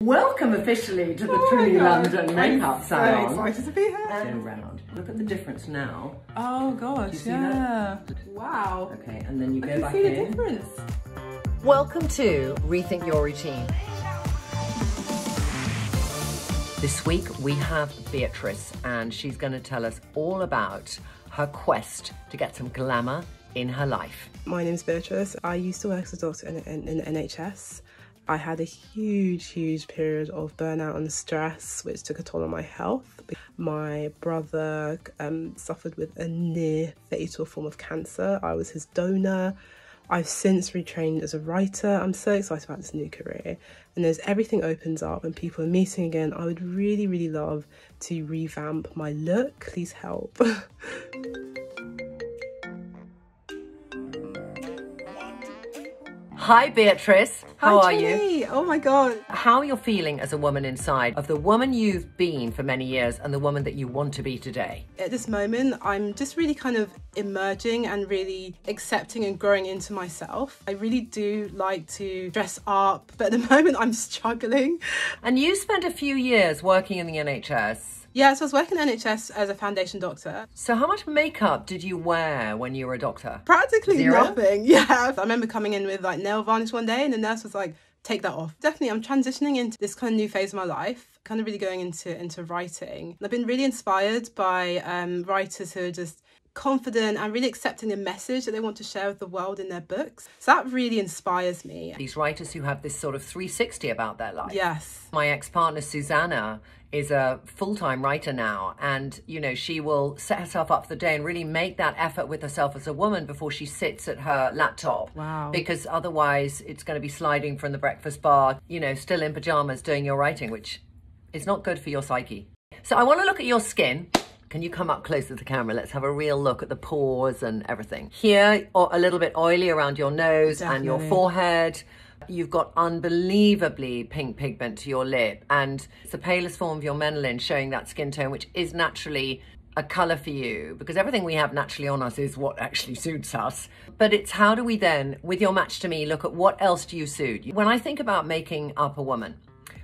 Welcome officially to the Trinny London makeup salon. So excited to be here. Go round. Look at the difference now. Oh gosh, Do you see yeah. that? Wow. Okay, and then you go back I can see in. the difference. Welcome to Rethink Your Routine. This week we have Beatrice and she's going to tell us all about her quest to get some glamour in her life. My name's Beatrice. I used to work as a doctor in the NHS. I had a huge period of burnout and stress, which took a toll on my health. My brother suffered with a near fatal form of cancer. I was his donor. I've since retrained as a writer. I'm so excited about this new career. And as everything opens up and people are meeting again, I would really love to revamp my look. Please help. Hi Beatrice, how are Trinny. you? Oh my God. How you're feeling as a woman inside of the woman you've been for many years and the woman that you want to be today? At this moment, I'm just really kind of emerging and really accepting and growing into myself. I really do like to dress up, but at the moment I'm struggling. And you spent a few years working in the NHS. Yeah, so I was working in NHS as a foundation doctor. So how much makeup did you wear when you were a doctor? Practically Zero? nothing, yeah. I remember coming in with like nail varnish one day and the nurse was like, take that off. Definitely, I'm transitioning into this kind of new phase of my life, kind of really going into writing. I've been really inspired by writers who are just confident and really accepting the message that they want to share with the world in their books. So that really inspires me. These writers who have this sort of 360 about their life. Yes. My ex-partner Susanna is a full-time writer now, and you know, she will set herself up for the day and really make that effort with herself as a woman before she sits at her laptop. Wow. Because otherwise it's going to be sliding from the breakfast bar, you know, still in pajamas doing your writing, which is not good for your psyche. So I want to look at your skin. Can you come up close to the camera? Let's have a real look at the pores and everything. Here, a little bit oily around your nose. Definitely. And your forehead. You've got unbelievably pink pigment to your lip, and it's the palest form of your melanin, showing that skin tone, which is naturally a colour for you, because everything we have naturally on us is what actually suits us. But it's how do we then, with your match to me, look at what else do you suit? When I think about making up a woman,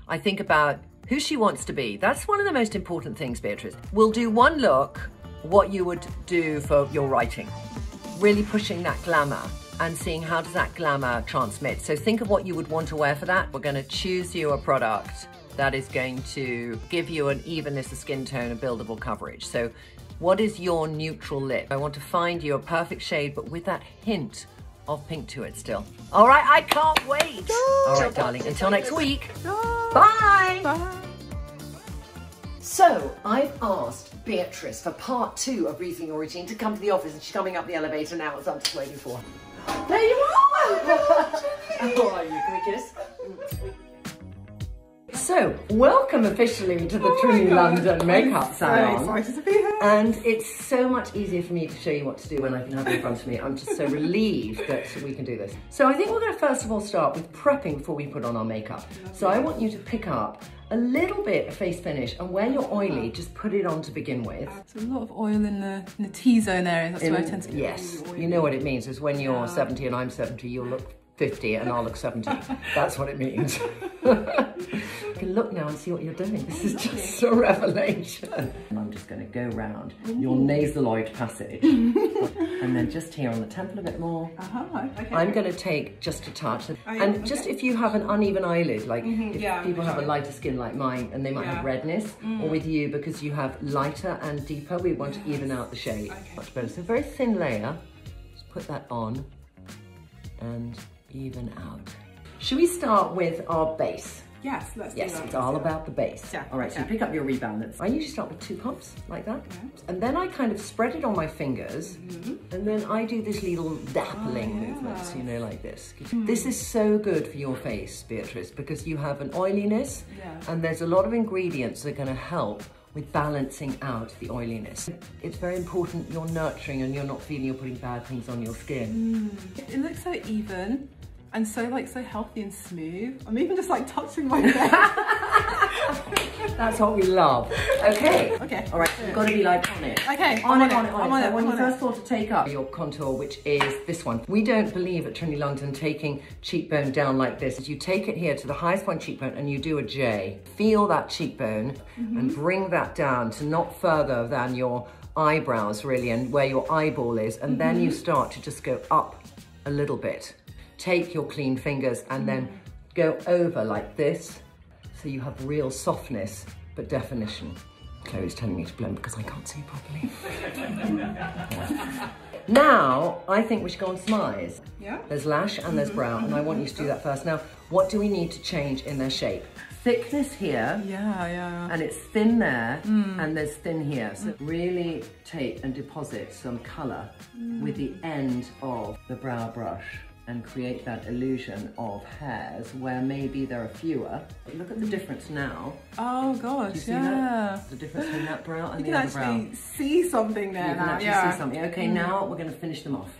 I think about who she wants to be. That's one of the most important things, Beatrice. We'll do one look, what you would do for your writing, really pushing that glamour and seeing how does that glamour transmit. So think of what you would want to wear for that. We're going to choose you a product that is going to give you an evenness of skin tone and buildable coverage. So what is your neutral lip? I want to find you a perfect shade, but with that hint of pink to it still. All right, I can't wait. All right, darling, until next week. Bye. Bye. So I've asked Beatrice for part 2 of Rethink Your Routine to come to the office, and she's coming up the elevator now, so I'm just waiting for her. There you are! How are you? Can we kiss? So, welcome officially to the Trinny London makeup salon. So excited to be here. And it's so much easier for me to show you what to do when I can have it in front of me. I'm just so relieved that we can do this. So I think we're going to first of all start with prepping before we put on our makeup. So I want you to pick up a little bit of face finish, and where you're oily, just put it on to begin with. So a lot of oil in the T-zone area, that's where I tend to get Yes, really oily. you know what it means, is when you're 70 and I'm 70, you'll look 50 and I'll look 70. That's what it means. You can look now and see what you're doing. This is just a revelation. And I'm just going to go round your nasaloid passage and then just here on the temple a bit more. Okay. I'm going to take just a touch. And just if you have an uneven eyelid, like if people have a lighter skin like mine and they might have redness, or with you because you have lighter and deeper, we want to even out the shade. Much better. So a very thin layer. Just put that on and even out. Should we start with our base? Yes, let's do Yes, that. it's all about the base. Yeah, all right, so you pick up your Rebalance. I usually start with 2 pumps, like that. And then I kind of spread it on my fingers, and then I do this little dappling movements, you know, like this. This is so good for your face, Beatrice, because you have an oiliness, and there's a lot of ingredients that are gonna help with balancing out the oiliness. It's very important you're nurturing and you're not feeling you're putting bad things on your skin. It looks so even and so healthy and smooth. I'm even just like touching my face. That's what we love. Okay. Okay. All right, so you've got to be like on it. Okay, on it. So I want you on first of all to take up your contour, which is this one. We don't believe at Trinny London taking cheekbone down like this. You take it here to the highest point cheekbone and you do a J. Feel that cheekbone and bring that down to not further than your eyebrows really, and where your eyeball is, and then you start to just go up a little bit. Take your clean fingers and then go over like this, so you have real softness but definition. Chloe's telling me to blend because I can't see properly. Now, I think we should go on smize. Yeah. There's lash and there's brow, and I want you to do that first. Now, what do we need to change in their shape? Thickness here. Yeah. And it's thin there, and there's thin here. So really take and deposit some colour with the end of the brow brush and create that illusion of hairs where maybe there are fewer. Look at the difference now. Oh gosh, Do you see that? The difference between that brow and the other brow. You can actually see something there now. You can actually see something. Okay, now we're going to finish them off.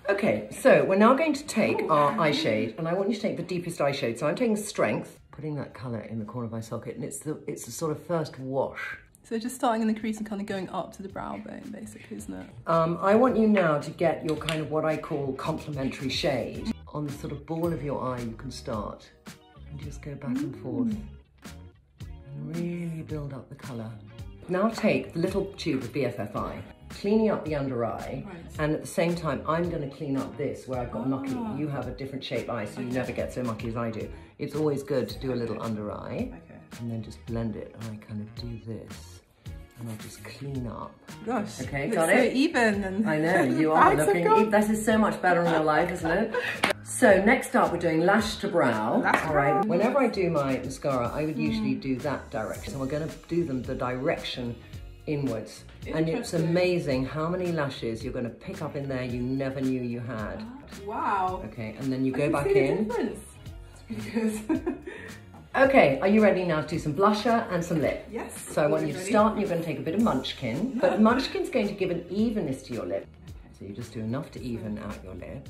Okay, so we're now going to take our eye shade, and I want you to take the deepest eye shade. So I'm taking Strength, putting that colour in the corner of my socket, and it's the sort of first wash. So just starting in the crease and kind of going up to the brow bone, basically, isn't it? I want you now to get your kind of what I call complementary shade. On the sort of ball of your eye, you can start and just go back and forth and really build up the colour. Now take the little tube of BFF Eye, cleaning up the under eye, and at the same time, I'm going to clean up this where I've got mucky. You have a different shaped eye, so you never get so mucky as I do. It's always good to do a little under eye, and then just blend it. And I kind of do this, and I just clean up. Gosh, okay, looks got so it? even. And I know, you are looking, this is so much better in real life, isn't it? So next up, we're doing lash to brow. All right. Whenever I do my mascara, I would usually do that direction. So we're going to do them the direction inwards. And it's amazing how many lashes you're going to pick up in there you never knew you had. Wow. Okay, and then you go back in. That's pretty good. Okay, are you ready now to do some blusher and some lip? Yes. So I want you to start, and you're going to take a bit of Munchkin, but Munchkin's going to give an evenness to your lip. So you just do enough to even out your lip.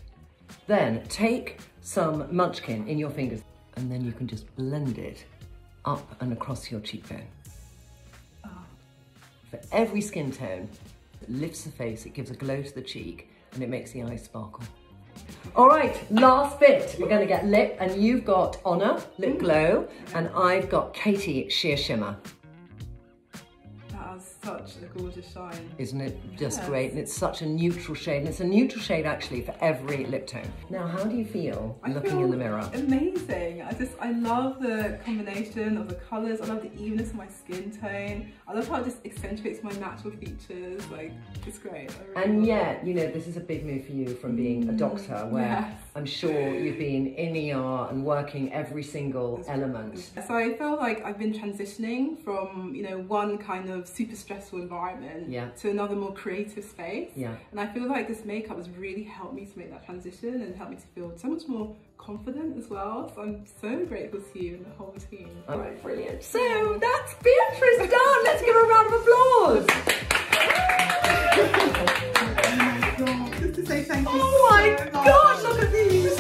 Then take some Munchkin in your fingers, and then you can just blend it up and across your cheekbone. For every skin tone, it lifts the face, it gives a glow to the cheek, and it makes the eyes sparkle. All right, last bit. We're going to get lip, and you've got Honor Lip Glow, and I've got Katie Sheer Shimmer. That has such a gorgeous shine. Isn't it just great? And it's such a neutral shade, and it's a neutral shade actually for every lip tone. Now, how do you feel looking in the mirror? Amazing. I love the combination of the colours. I love the evenness of my skin tone. I love how it just accentuates my natural features. Like, it's great. And yet, you know, this is a big move for you from being a doctor, where I'm sure you've been in ER and working every single element. So I feel like I've been transitioning from, you know, one kind of super stressful environment to another more creative space. And I feel like this makeup has really helped me to make that transition and helped me to feel so much more confident as well. So I'm so grateful to you and the whole team. All right, brilliant. So that's Beatrice done. Let's give her a round of applause. Just to say thank you. Oh my gosh, look at these.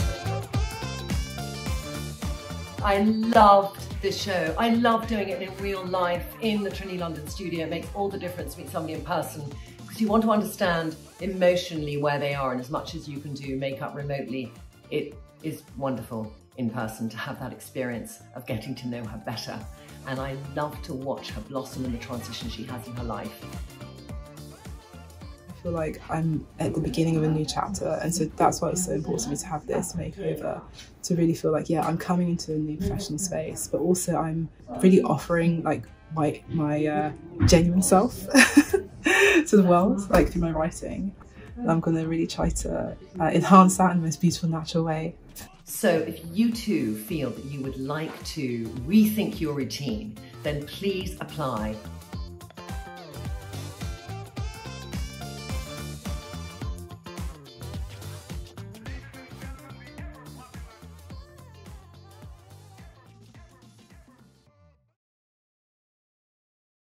I loved this show. I love doing it in real life in the Trinny London studio. It makes all the difference to meet somebody in person, because you want to understand emotionally where they are, and as much as you can do makeup remotely, it is wonderful in person to have that experience of getting to know her better. And I love to watch her blossom and the transition she has in her life. I feel like I'm at the beginning of a new chapter, and so that's why it's so important to me to have this makeover, to really feel like, yeah, I'm coming into a new professional space, but also I'm really offering like my genuine self to the world, like through my writing. And I'm going to really try to enhance that in the most beautiful, natural way. So if you too feel that you would like to rethink your routine, then please apply